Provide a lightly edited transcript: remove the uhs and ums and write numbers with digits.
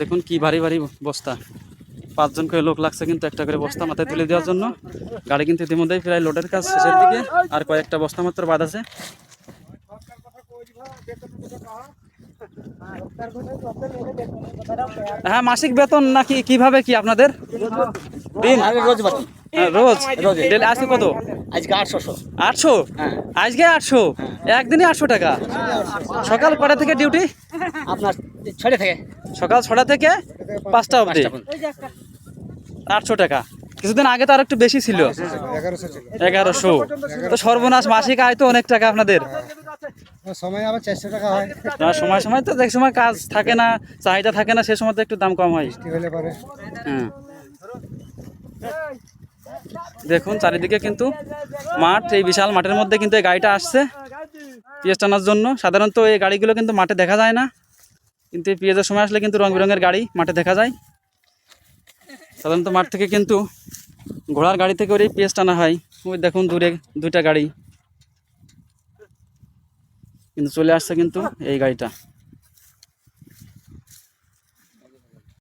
দেখুন কি ভারী ভারী বস্তা, 5 জন করে লোক লাগছে কিন্তু একটা করে বস্তা মাথায় তুলে দেওয়ার জন্য। গাড়ি কিন্তু ইতিমধ্যেই প্রায় লোডের কাজ শেষের দিকে, আর কয়েকটা বস্তা মাত্র বাদ আছে। হ্যাঁ, মাসিক বেতন নাকি কিভাবে কি আপনাদের দিন? রোজ ডেলি আজকে কত? আজকে 800। 800? আজকে 800? একদিনে 800 টাকা? সকাল কটা থেকে ডিউটি? আপনার 6টা থেকে, সকাল 6টা থেকে 5টা অবধি 800 টাকা। কিছুদিন আগে তো আর একটু বেশি ছিল, 1100। তো সর্বনাশ, মাসিক আয় তো অনেক টাকা আপনাদের। সময় আবার 400 টাকা হয়। সময় সময় তো দেখ সময় কাজ থাকে না, চাহিদা থাকে না, সে সময় তো একটু দাম কম হয়। হ্যাঁ, দেখুন চারিদিকে কিন্তু মাঠ, এই বিশাল মাঠের মধ্যে কিন্তু এই গাড়িটা আসছে পেঁয়াজ টানার জন্য। সাধারণত এই গাড়িগুলো কিন্তু মাঠে দেখা যায় না, কিন্তু এই পেঁয়াজের সময় আসলে কিন্তু রং বেরঙের গাড়ি মাঠে দেখা যায়। সাধারণত মাঠ থেকে কিন্তু ঘোড়ার গাড়ি থেকে ওই পেঁয়াজ টানা হয়। ওই দেখুন দূরে 2টা গাড়ি কিন্তু চলে আসছে কিন্তু এই গাড়িটা।